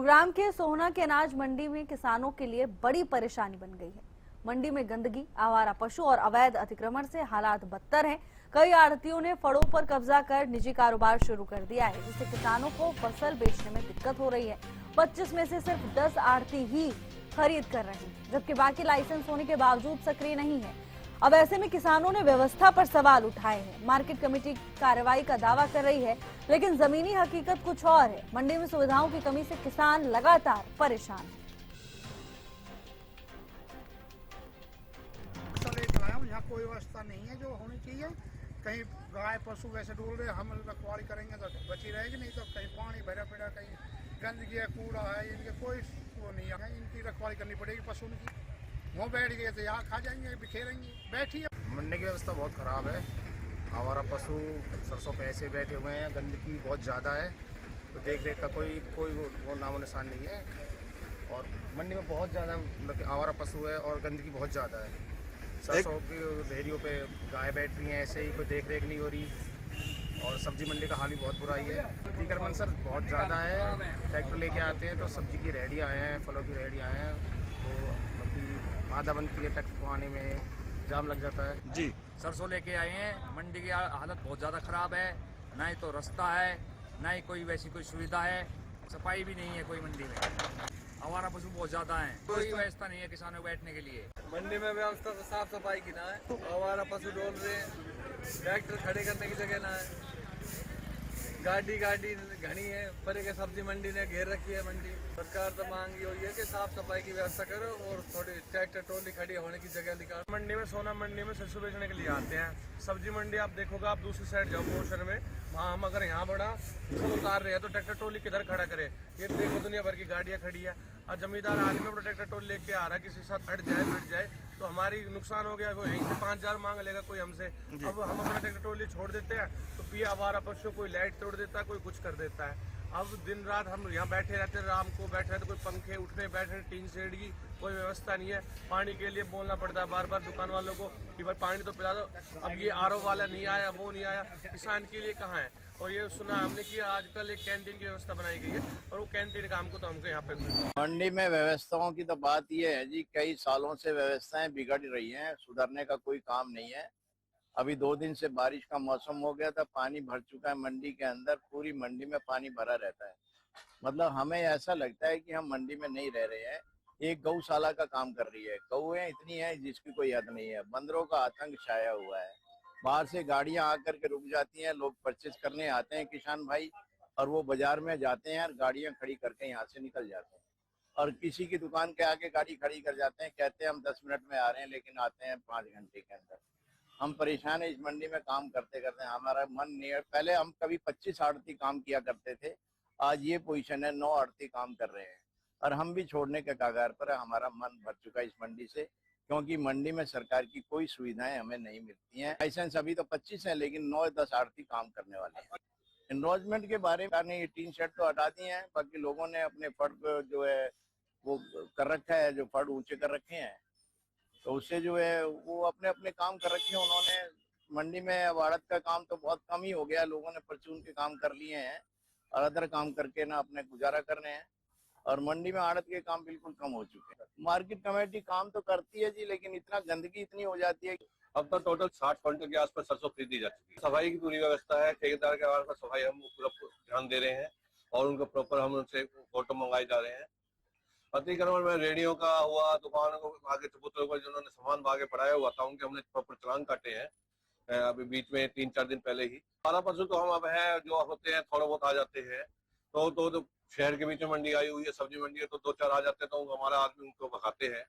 गुरुग्राम के सोहना के अनाज मंडी में किसानों के लिए बड़ी परेशानी बन गई है। मंडी में गंदगी, आवारा पशु और अवैध अतिक्रमण से हालात बदतर हैं। कई आड़तियों ने फड़ों पर कब्जा कर निजी कारोबार शुरू कर दिया है, जिससे किसानों को फसल बेचने में दिक्कत हो रही है। 25 में से सिर्फ 10 आड़ती ही खरीद कर रहे हैं, जबकि बाकी लाइसेंस होने के बावजूद सक्रिय नहीं है। अब ऐसे में किसानों ने व्यवस्था पर सवाल उठाए हैं। मार्केट कमेटी कार्रवाई का दावा कर रही है, लेकिन जमीनी हकीकत कुछ और है। मंडी में सुविधाओं की कमी से किसान लगातार परेशान है। यहाँ कोई व्यवस्था नहीं है जो होनी चाहिए। कहीं गाय पशु वैसे डोल रहे, हम रखवाली करेंगे तो बची रहेगी, नहीं तो कहीं पानी भरा पड़ा, कहीं गंदगी है, कूड़ा है, इनके कोई वो नहीं है। इनकी रखवाली करनी पड़ेगी पशु की। वो बैठ गए तो यहाँ खा जाएंगे, बिखेरेंगे। बैठिए। मंडी की व्यवस्था बहुत ख़राब है। आवारा पशु सरसों पे ऐसे बैठे हुए हैं, गंदगी बहुत ज़्यादा है, तो देख रेख का कोई वो नामो निशान नहीं है। और मंडी में बहुत ज़्यादा मतलब आवारा पशु है और गंदगी बहुत ज़्यादा है। सरसों की ढेरियों पे गाय बैठ रही हैं, ऐसे ही कोई देख रेख नहीं हो रही। और सब्जी मंडी का हाल भी बहुत बुरा ही है। अतिक्रमण सर बहुत ज़्यादा है। ट्रैक्टर लेके आते हैं तो सब्जी की रेहड़ियाँ हैं, फलों की रेहड़ियाँ हैं, तो आधा बनती है, ट्रैक्टर को आने में जाम लग जाता है जी। सरसों लेके आए हैं। मंडी की हालत बहुत ज़्यादा ख़राब है। ना ही तो रास्ता है, ना ही कोई वैसी कोई सुविधा है। सफाई भी नहीं है कोई मंडी में। आवारा पशु बहुत ज़्यादा हैं, कोई व्यवस्था नहीं है किसानों को बैठने के लिए। मंडी में व्यवस्था तो साफ सफाई की ना है। आवारा पशु डोल रहे हैं, ट्रैक्टर खड़े करने की जगह ना है, गाड़ी घनी है, परे के सब्जी मंडी ने घेर रखी है मंडी। सरकार तो मांगी हुई है कि साफ सफाई की व्यवस्था करो और थोड़ी ट्रैक्टर ट्रॉली खड़ी होने की जगह निकालो। मंडी में सोना मंडी में सरसों बेचने के लिए आते हैं। सब्जी मंडी आप देखोगे, आप दूसरी साइड जाओ पोर्शन में, वहाँ हम अगर यहाँ बड़ा सब उतार रहे हैं तो ट्रैक्टर ट्रॉली किधर खड़ा करे? ये देखो दुनिया भर की गाड़ियाँ खड़ी है और जमींदार आदमी अपना ट्रैक्टर ट्रॉली लेके आ रहा है, किसी साथ हट जाए तो हमारी नुकसान हो गया। वो यहीं से 5,000 मांग लेगा कोई हमसे। अब हम अपना ट्रैक्टर ट्रॉली छोड़ देते हैं तो पिया आवारा पशु कोई लाइट तोड़ देता है, कोई कुछ कर देता है। अब दिन रात हम यहाँ बैठे रहते हैं, राम को बैठे रहते, कोई पंखे उठने बैठे, टीन शेड की कोई व्यवस्था नहीं है। पानी के लिए बोलना पड़ता है बार बार दुकान वालों को कि भाई पानी तो पिला दो। अब ये आरओ वाला नहीं आया, वो नहीं आया, किसान के लिए कहाँ है? और ये सुना हमने कि आजकल एक कैंटीन की व्यवस्था बनाई गई है और वो कैंटीन काम को तो हमको यहाँ पे मंडी में व्यवस्थाओं की तो बात ये है जी, कई सालों से व्यवस्थाएं बिगड़ रही हैं, सुधरने का कोई काम नहीं है। अभी 2 दिन से बारिश का मौसम हो गया था, पानी भर चुका है मंडी के अंदर, पूरी मंडी में पानी भरा रहता है। मतलब हमें ऐसा लगता है कि हम मंडी में नहीं रह रहे हैं। एक गौशाला का काम कर रही है, गौएं इतनी है जिसकी कोई हद नहीं है। बंदरों का आतंक छाया हुआ है। बाहर से गाड़ियां आकर के रुक जाती हैं, लोग परचेज करने आते हैं किसान भाई, और वो बाजार में जाते हैं और गाड़ियां खड़ी करके यहाँ से निकल जाते हैं। और किसी की दुकान के आगे गाड़ी खड़ी कर जाते हैं, कहते हैं हम 10 मिनट में आ रहे हैं, लेकिन आते हैं 5 घंटे के अंदर। हम परेशान है इस मंडी में काम करते करते, हमारा मन नहीं है। पहले हम कभी 25 आड़ती काम किया करते थे, आज ये पोजीशन है 9 आड़ती काम कर रहे हैं और हम भी छोड़ने के कगार पर है। हमारा मन भर चुका है इस मंडी से, क्योंकि मंडी में सरकार की कोई सुविधाएं हमें नहीं मिलती हैं। लाइसेंस अभी तो 25 है, लेकिन 9-10 आड़ती काम करने वाले हैं। एनरोचमेंट के बारे में नहीं, टीन शेड तो हटा दिए हैं, बाकी लोगों ने अपने फड़ जो है वो कर रखा है, जो फड़ ऊंचे कर रखे हैं, तो उससे जो है वो अपने अपने काम कर रखे हैं उन्होंने। मंडी में आड़त का काम तो बहुत कम ही हो गया, लोगों ने परचून के काम कर लिए हैं और अदर काम करके ना अपने गुजारा कर रहे हैं, और मंडी में आड़त के काम बिल्कुल कम हो चुके हैं। मार्केट कमेटी काम तो करती है जी, लेकिन इतना गंदगी इतनी हो जाती है। अब तो टोटल 60 क्विंटल के आसपास सरसों खरीदी जा चुकी है। सफाई की पूरी व्यवस्था है, ठेकेदार के आधार पर सफाई हम पूरा ध्यान दे रहे हैं और उनको प्रॉपर हम उनसे फोटो मंगाए जा रहे हैं। अतिक्रमण में रेडियो का हुआ, दुकानों को आगे चबूतरों पर जिन्होंने सामान भागे पड़ाया हुआ था उनके हमने प्रॉपर चालान काटे हैं अभी बीच में 3-4 दिन पहले ही। आवारा पशु तो हम अब है जो होते हैं थोड़ा बहुत आ जाते हैं, तो शहर के बीच में मंडी आई हुई है, सब्जी मंडी है, तो 2-4 आ जाते हैं तो हमारा आदमी उनको भगाते हैं।